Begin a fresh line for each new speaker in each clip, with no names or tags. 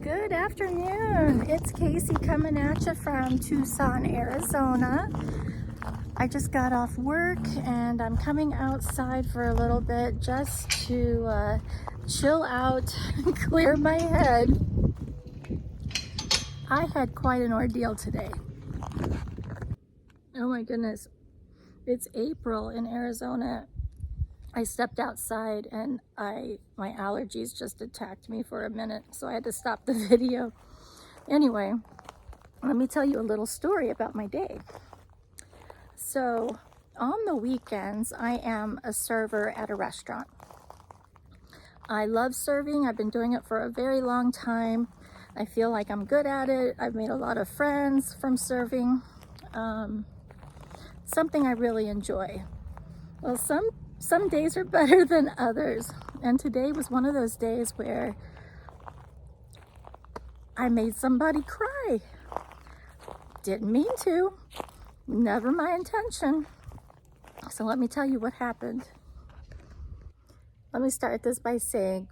Good afternoon. It's Casey coming at you from Tucson, Arizona. I just got off work and I'm coming outside for a little bit just to chill out and clear my head. I had quite an ordeal today. Oh my goodness. It's April in Arizona. I stepped outside and my allergies just attacked me for a minute, so I had to stop the video. Anyway, let me tell you a little story about my day. So on the weekends, I am a server at a restaurant. I love serving. I've been doing it for a very long time. I feel like I'm good at it. I've made a lot of friends from serving. Something I really enjoy. Well, some days are better than others. And today was one of those days where I made somebody cry. Didn't mean to. Never my intention. So let me tell you what happened. Let me start this by saying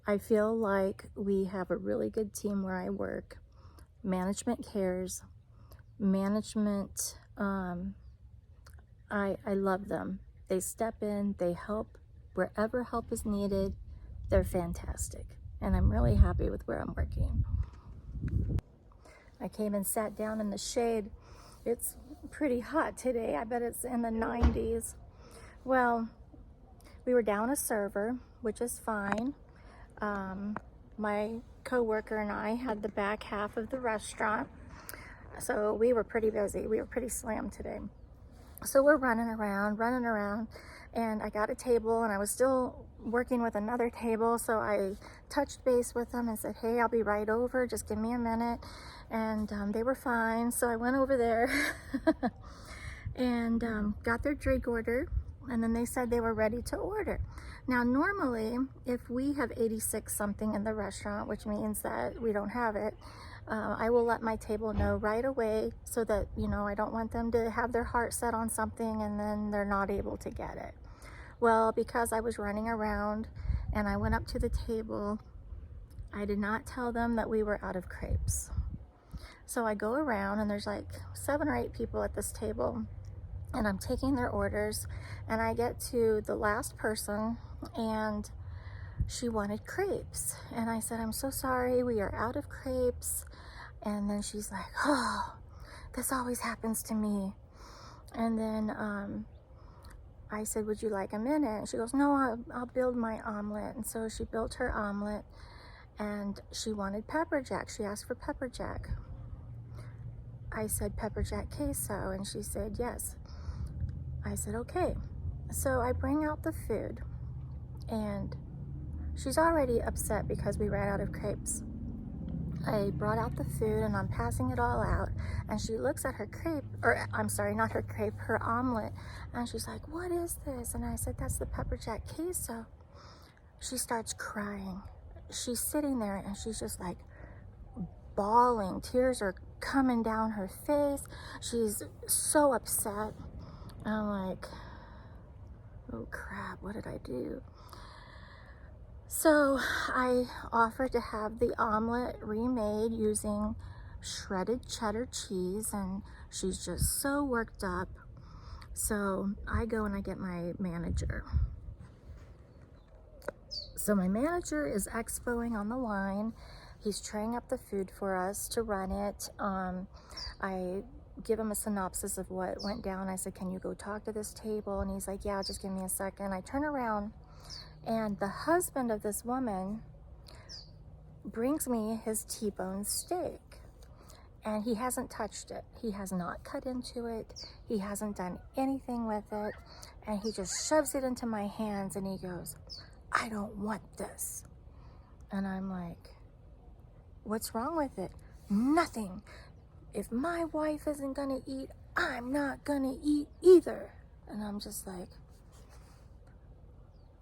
I feel like we have a really good team where I work. Management cares. Management, I love them. They step in, they help wherever help is needed. They're fantastic. And I'm really happy with where I'm working. I came and sat down in the shade. It's pretty hot today. I bet it's in the 90s. Well, we were down a server, which is fine. My coworker and I had the back half of the restaurant, so we were pretty busy. We were pretty slammed today. So we're running around, and I got a table, and I was still working with another table, so I touched base with them and said, hey, I'll be right over, just give me a minute. And they were fine, so I went over there and got their drink order, and then they said they were ready to order. Now, normally, if we have 86 something in the restaurant, which means that we don't have it, I will let my table know right away so that, I don't want them to have their heart set on something and then they're not able to get it. Well, because I was running around and I went up to the table, I did not tell them that we were out of crepes. So I go around and there's like 7 or 8 people at this table and I'm taking their orders, and I get to the last person and she wanted crepes. And I said, I'm so sorry, we are out of crepes. And then she's like, oh, this always happens to me. And then I said, would you like a minute? And she goes, no, I'll build my omelet. And so she built her omelet, and she wanted pepper jack. She asked for pepper jack. I said, pepper jack queso, and she said, yes. I said, okay. So I bring out the food, and she's already upset because we ran out of crepes. I brought out the food and I'm passing it all out, and she looks at her crepe, or I'm sorry, not her crepe, her omelet, and she's like, what is this? And I said, that's the pepper jack queso. She starts crying. She's sitting there and she's just like bawling. Tears are coming down her face. She's so upset. I'm like, oh crap, what did I do? So I offered to have the omelet remade using shredded cheddar cheese, and she's just so worked up. So I go and I get my manager. So my manager is expoing on the line. He's traying up the food for us to run it. I give him a synopsis of what went down. I said, can you go talk to this table? And he's like, yeah, just give me a second. I turn around, and the husband of this woman brings me his T-bone steak, and he hasn't touched it. He has not cut into it. He hasn't done anything with it, and he just shoves it into my hands, and he goes, I don't want this. And I'm like, what's wrong with it? Nothing. If my wife isn't gonna eat, I'm not gonna eat either. And I'm just like,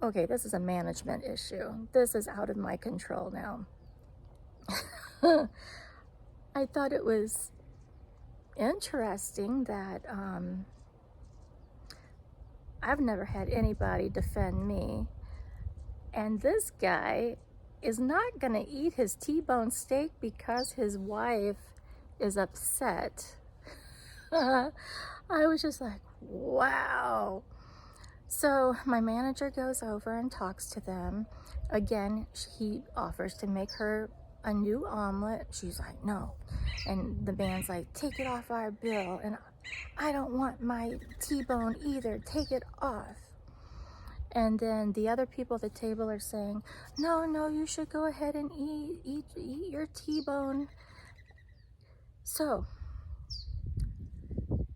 okay, this is a management issue. This is out of my control now. I thought it was interesting that I've never had anybody defend me. And this guy is not gonna eat his T-bone steak because his wife is upset. I was just like, wow. So my manager goes over and talks to them. Again, he offers to make her a new omelet. She's like, no. And the man's like, take it off our bill. And I don't want my T-bone either. Take it off. And then the other people at the table are saying, no, you should go ahead and eat your T-bone. So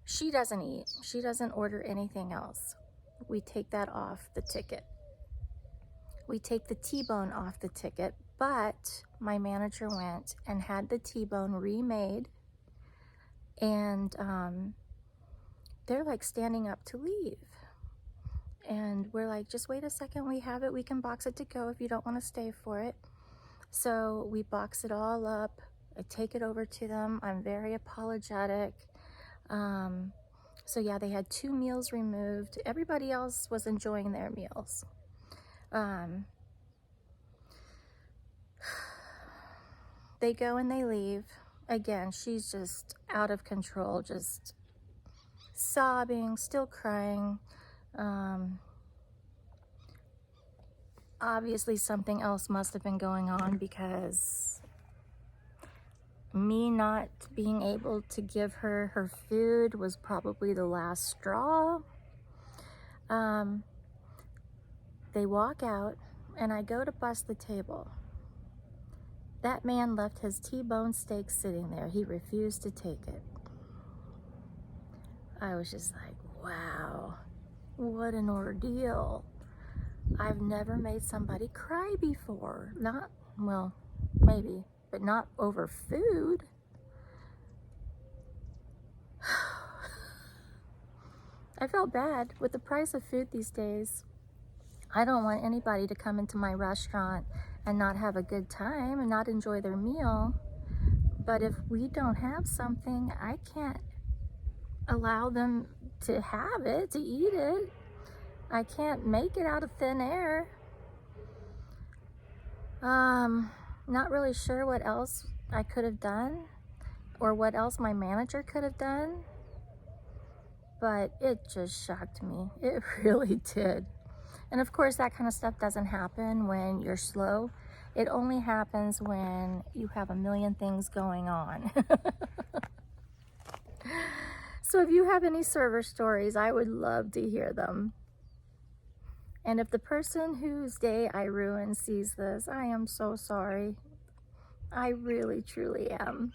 she doesn't eat. She doesn't order anything else. We take that off the ticket. We take the T-bone off the ticket, but my manager went and had the T-bone remade, and they're like standing up to leave. And we're like, just wait a second, we have it, we can box it to go if you don't want to stay for it. So we box it all up, I take it over to them, I'm very apologetic. So yeah, they had 2 meals removed. Everybody else was enjoying their meals. They go and they leave. Again, she's just out of control, just sobbing, still crying. Obviously something else must have been going on, because me not being able to give her her food was probably the last straw. They walk out and I go to bus the table. That man left his T-bone steak sitting there. He refused to take it. I was just like, wow, what an ordeal. I've never made somebody cry before. Not, well, maybe, but not over food. I felt bad with the price of food these days. I don't want anybody to come into my restaurant and not have a good time and not enjoy their meal. But if we don't have something, I can't allow them to have it, to eat it. I can't make it out of thin air. Not really sure what else I could have done or what else my manager could have done, but it just shocked me. It really did. And of course, that kind of stuff doesn't happen when you're slow. It only happens when you have a million things going on. So if you have any server stories, I would love to hear them. And if the person whose day I ruined sees this, I am so sorry. I really, truly am.